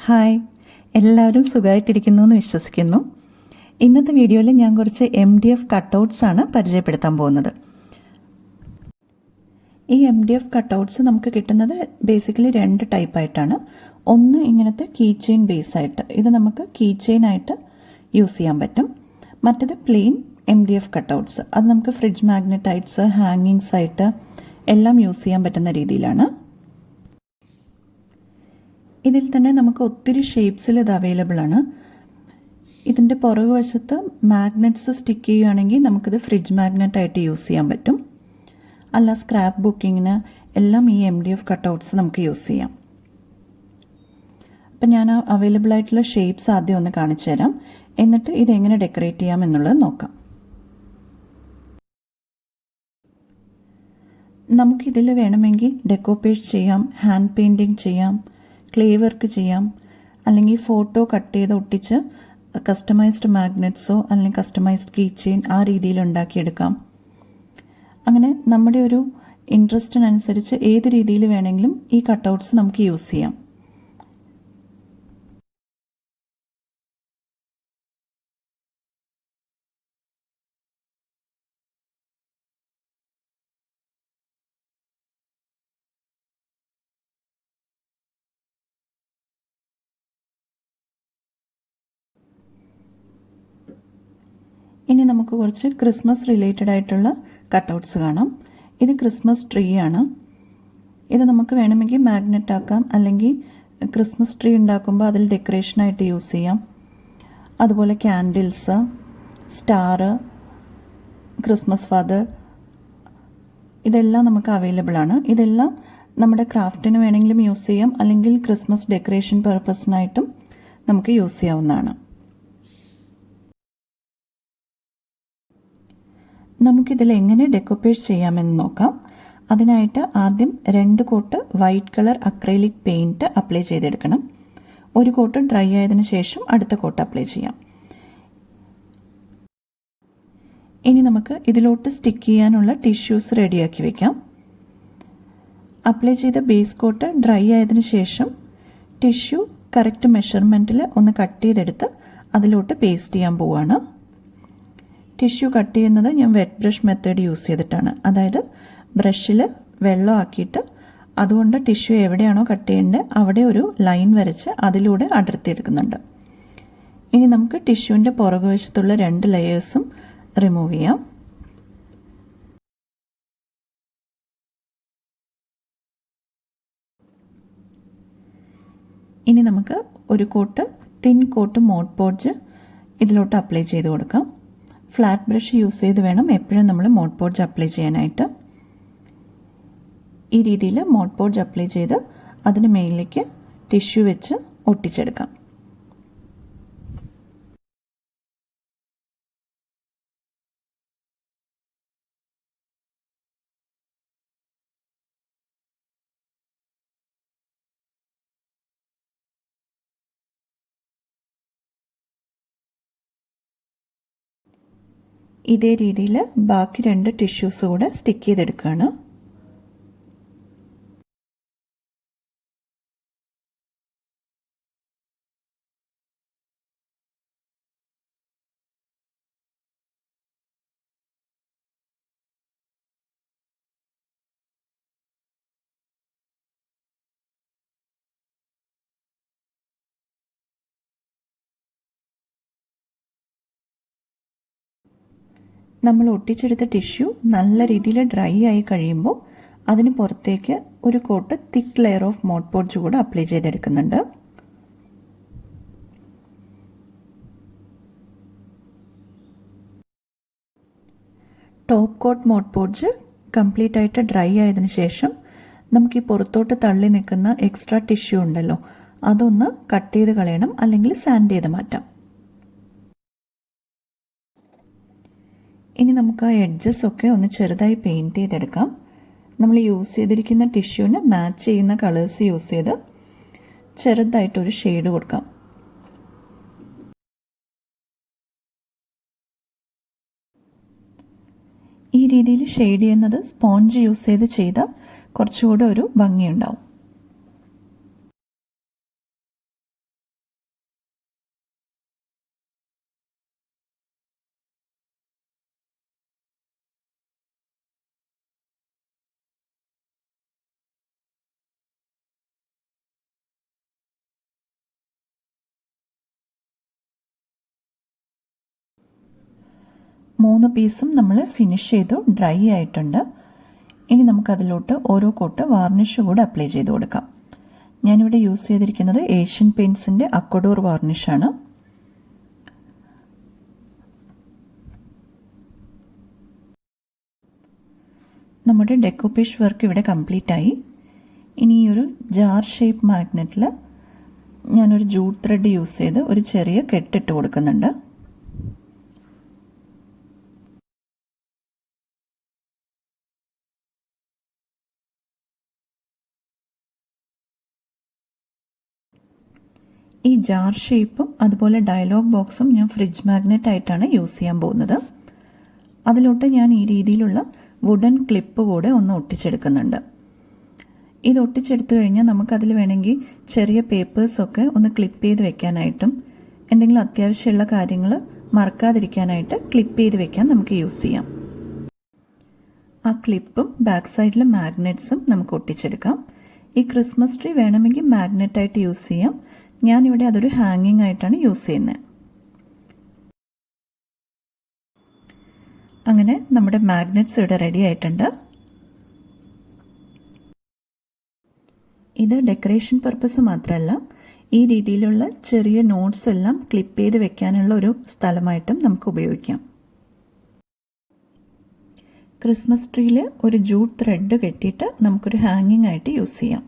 Hi, എല്ലാവരും സുഖമായിട്ടിരിക്കുന്നു എന്ന് വിശ്വസിക്കുന്നു. ഇന്നത്തെ വീഡിയോയിൽ ഞാൻ കുറച്ച് MDF കട്ടൗട്ട്സ് ആണ് പരിചയപ്പെടുത്താൻ പോകുന്നത്. ഈ MDF കട്ടൗട്ട്സ് നമുക്ക് കിട്ടുന്നത് ബേസിക്കലി രണ്ട് ടൈപ്പായിട്ടാണ്. ഒന്ന് ഇങ്ങനത്തെ കീ ചെയിൻ ബേസ് ആയിട്ട്, ഇത് നമുക്ക് കീ ചെയിൻ ആയിട്ട് യൂസ് ചെയ്യാൻ പറ്റും. മറ്റേത് പ്ലെയിൻ MDF കട്ടൗട്ട്സ്, അത് നമുക്ക് ഫ്രിഡ്ജ് മാഗ്നറ്റൈറ്റ്സ്, ഹാങ്ങിങ്സ് ആയിട്ട് എല്ലാം യൂസ് ചെയ്യാൻ പറ്റുന്ന രീതിയിലാണ്. ഇതിൽ തന്നെ നമുക്ക് ഒത്തിരി ഷേപ്സിൽ ഇത് അവൈലബിൾ ആണ്. ഇതിൻ്റെ പുറകുവശത്ത് മാഗ്നറ്റ്സ് സ്റ്റിക്ക് ചെയ്യുകയാണെങ്കിൽ നമുക്കിത് ഫ്രിഡ്ജ് മാഗ്നറ്റ് ആയിട്ട് യൂസ് ചെയ്യാൻ പറ്റും. അല്ല സ്ക്രാപ്പ് ബുക്കിങ്ങിന് എല്ലാം ഈ MDF കട്ടൗട്ട്സ് നമുക്ക് യൂസ് ചെയ്യാം. അപ്പം ഞാൻ അവൈലബിൾ ആയിട്ടുള്ള ഷേപ്സ് ആദ്യം ഒന്ന് കാണിച്ചു തരാം, എന്നിട്ട് ഇതെങ്ങനെ ഡെക്കറേറ്റ് ചെയ്യാം എന്നുള്ളത് നോക്കാം. നമുക്കിതിൽ വേണമെങ്കിൽ ഡെക്കോപ്പേജ് ചെയ്യാം, ഹാൻഡ് പെയിൻറ്റിങ് ചെയ്യാം, ക്ലേ വർക്ക് ചെയ്യാം, അല്ലെങ്കിൽ ഫോട്ടോ കട്ട് ചെയ്ത് ഒട്ടിച്ച് കസ്റ്റമൈസ്ഡ് മാഗ്നറ്റ്സോ അല്ലെങ്കിൽ കസ്റ്റമൈസ്ഡ് കീ ചെയിൻ ആ രീതിയിൽ ഉണ്ടാക്കിയെടുക്കാം. അങ്ങനെ നമ്മുടെ ഒരു ഇൻട്രസ്റ്റിനനുസരിച്ച് ഏത് രീതിയിൽ വേണമെങ്കിലും ഈ കട്ടൗട്ട്സ് നമുക്ക് യൂസ് ചെയ്യാം. ഇനി നമുക്ക് കുറച്ച് ക്രിസ്മസ് റിലേറ്റഡ് ആയിട്ടുള്ള കട്ടൗട്ട്സ് കാണാം. ഇത് ക്രിസ്മസ് ട്രീ ആണ്. ഇത് നമുക്ക് വേണമെങ്കിൽ മാഗ്നറ്റ് ആക്കാം, അല്ലെങ്കിൽ ക്രിസ്മസ് ട്രീ ഉണ്ടാക്കുമ്പോൾ അതിൽ ഡെക്കറേഷനായിട്ട് യൂസ് ചെയ്യാം. അതുപോലെ ക്യാൻഡിൽസ്, സ്റ്റാർ, ക്രിസ്മസ് ഫാദർ, ഇതെല്ലാം നമുക്ക് അവൈലബിൾ ആണ്. ഇതെല്ലാം നമ്മുടെ ക്രാഫ്റ്റിന് വേണമെങ്കിലും യൂസ് ചെയ്യാം, അല്ലെങ്കിൽ ക്രിസ്മസ് ഡെക്കറേഷൻ പർപ്പസിനായിട്ടും നമുക്ക് യൂസ് ചെയ്യാവുന്നതാണ്. നമുക്കിതിൽ എങ്ങനെ ഡെക്കോപ്പേജ് ചെയ്യാമെന്ന് നോക്കാം. അതിനായിട്ട് ആദ്യം 2 coat white colour acrylic paint apply ചെയ്തെടുക്കണം. ഒരു കോട്ട് ഡ്രൈ ആയതിനു ശേഷം അടുത്ത കോട്ട് അപ്ലൈ ചെയ്യാം. ഇനി നമുക്ക് ഇതിലോട്ട് സ്റ്റിക്ക് ചെയ്യാനുള്ള ടിഷ്യൂസ് റെഡിയാക്കി വെക്കാം. അപ്ലൈ ചെയ്ത ബേസ് കോട്ട് ഡ്രൈ ആയതിനു ശേഷം ടിഷ്യൂ കറക്റ്റ് മെഷർമെൻറ്റിൽ ഒന്ന് കട്ട് ചെയ്തെടുത്ത് അതിലോട്ട് പേസ്റ്റ് ചെയ്യാൻ പോവുകയാണ്. ടിഷ്യൂ കട്ട് ചെയ്യുന്നത് ഞാൻ വെറ്റ് ബ്രഷ് മെത്തേഡ് യൂസ് ചെയ്തിട്ടാണ്. അതായത് ബ്രഷിൽ വെള്ളം ആക്കിയിട്ട് അതുകൊണ്ട് ടിഷ്യൂ എവിടെയാണോ കട്ട് ചെയ്യേണ്ടത് അവിടെ ഒരു ലൈൻ വരച്ച് അതിലൂടെ അടർത്തിയെടുക്കുന്നുണ്ട്. ഇനി നമുക്ക് ടിഷ്യൂവിൻ്റെ പുറകുവശത്തുള്ള 2 ലെയേഴ്സും റിമൂവ് ചെയ്യാം. ഇനി നമുക്ക് ഒരു കോട്ട് തിൻ കോട്ട് മോഡ്പോഡ്ജ് ഇതിലോട്ട് അപ്ലൈ ചെയ്ത് കൊടുക്കാം. ഫ്ലാറ്റ് ബ്രഷ് യൂസ് ചെയ്ത് വേണം എപ്പോഴും നമ്മൾ മോഡ്പോഡ്ജ് അപ്ലൈ ചെയ്യാനായിട്ട്. ഈ രീതിയിൽ മോഡ്പോഡ്ജ് അപ്ലൈ ചെയ്ത് അതിന് മേലിലേക്ക് ടിഷ്യൂ വെച്ച് ഒട്ടിച്ചെടുക്കാം. ഇതേ രീതിയിൽ ബാക്കി 2 ടിഷ്യൂസ് കൂടെ സ്റ്റിക്ക് ചെയ്തെടുക്കുകയാണ്. നമ്മൾ ഒട്ടിച്ചെടുത്ത ടിഷ്യൂ നല്ല രീതിയിൽ ഡ്രൈ ആയി കഴിയുമ്പോൾ അതിന് പുറത്തേക്ക് ഒരു കോട്ട് തിക്ക് ലെയർ ഓഫ് മോഡ്പോഡ്ജ് കൂടെ അപ്ലൈ ചെയ്തെടുക്കുന്നുണ്ട്. ടോപ്പ് കോട്ട് മോഡ്പോഡ്ജ് കംപ്ലീറ്റ് ആയിട്ട് ഡ്രൈ ആയതിനു ശേഷം നമുക്ക് ഈ പുറത്തോട്ട് തള്ളി നിൽക്കുന്ന എക്സ്ട്രാ ടിഷ്യൂ ഉണ്ടല്ലോ, അതൊന്ന് കട്ട് ചെയ്ത് കളയണം, അല്ലെങ്കിൽ സാൻഡ് ചെയ്ത് മാറ്റാം. ഇനി നമുക്ക് ആ എഡ്ജസ് ഒക്കെ ഒന്ന് ചെറുതായി പെയിൻറ്റ് ചെയ്തെടുക്കാം. നമ്മൾ യൂസ് ചെയ്തിരിക്കുന്ന ടിഷ്യൂവിന് മാച്ച് ചെയ്യുന്ന കളേഴ്സ് യൂസ് ചെയ്ത് ചെറുതായിട്ടൊരു ഷെയ്ഡ് കൊടുക്കാം. ഈ രീതിയിൽ ഷെയ്ഡ് ചെയ്യുന്നത് സ്പോഞ്ച് യൂസ് ചെയ്താൽ കുറച്ചുകൂടെ ഒരു ഭംഗിയുണ്ടാവും. 3 പീസും നമ്മൾ ഫിനിഷ് ചെയ്തു, ഡ്രൈ ആയിട്ടുണ്ട്. ഇനി നമുക്കതിലോട്ട് ഓരോ കോട്ട് വാർണിഷ് കൂടെ അപ്ലൈ ചെയ്ത് കൊടുക്കാം. ഞാനിവിടെ യൂസ് ചെയ്തിരിക്കുന്നത് ഏഷ്യൻ പെയിൻറ്റ്സിൻ്റെ അക്വഡോർ വാർണിഷാണ്. നമ്മുടെ ഡെക്കോപ്പേജ് വർക്ക് ഇവിടെ കംപ്ലീറ്റ് ആയി. ഇനി ഈ ഒരു ജാർ ഷേപ്പ് മാഗ്നറ്റിൽ ഞാനൊരു ജൂട്ട് ത്രെഡ് യൂസ് ചെയ്ത് ഒരു ചെറിയ കെട്ടിട്ട് കൊടുക്കുന്നുണ്ട്. ഈ ജാർ ഷേപ്പും അതുപോലെ ഡയലോഗ് ബോക്സും ഞാൻ ഫ്രിഡ്ജ് മാഗ്നറ്റ് ആയിട്ടാണ് യൂസ് ചെയ്യാൻ പോകുന്നത്. അതിലോട്ട് ഞാൻ ഈ രീതിയിലുള്ള വുഡൻ ക്ലിപ്പ് കൂടെ ഒന്ന് ഒട്ടിച്ചെടുക്കുന്നുണ്ട്. ഇത് ഒട്ടിച്ചെടുത്തു കഴിഞ്ഞാൽ നമുക്കതിൽ വേണമെങ്കിൽ ചെറിയ പേപ്പേഴ്സൊക്കെ ഒന്ന് ക്ലിപ്പ് ചെയ്ത് വെക്കാനായിട്ടും എന്തെങ്കിലും അത്യാവശ്യമുള്ള കാര്യങ്ങൾ മറക്കാതിരിക്കാനായിട്ട് ക്ലിപ്പ് ചെയ്ത് വെക്കാൻ നമുക്ക് യൂസ് ചെയ്യാം. ആ ക്ലിപ്പും ബാക്ക് സൈഡിലെ മാഗ്നറ്റ്സും നമുക്ക് ഒട്ടിച്ചെടുക്കാം. ഈ ക്രിസ്മസ് ട്രീ വേണമെങ്കിൽ മാഗ്നറ്റായിട്ട് യൂസ് ചെയ്യാം. ഞാനിവിടെ അതൊരു ഹാങ്ങിങ് ആയിട്ടാണ് യൂസ് ചെയ്യുന്നത്. അങ്ങനെ നമ്മുടെ മാഗ്നറ്റ്സ് ഇവിടെ റെഡി ആയിട്ടുണ്ട്. ഇത് ഡെക്കറേഷൻ പർപ്പസ് മാത്രമല്ല, ഈ രീതിയിലുള്ള ചെറിയ നോട്ട്സ് എല്ലാം ക്ലിപ്പ് ചെയ്ത് വെക്കാനുള്ള ഒരു സ്ഥലമായിട്ടും നമുക്ക് ഉപയോഗിക്കാം. ക്രിസ്മസ് ട്രീയിൽ ഒരു ജൂട്ട് ത്രെഡ് കെട്ടിയിട്ട് നമുക്കൊരു ഹാങ്ങിങ് ആയിട്ട് യൂസ് ചെയ്യാം.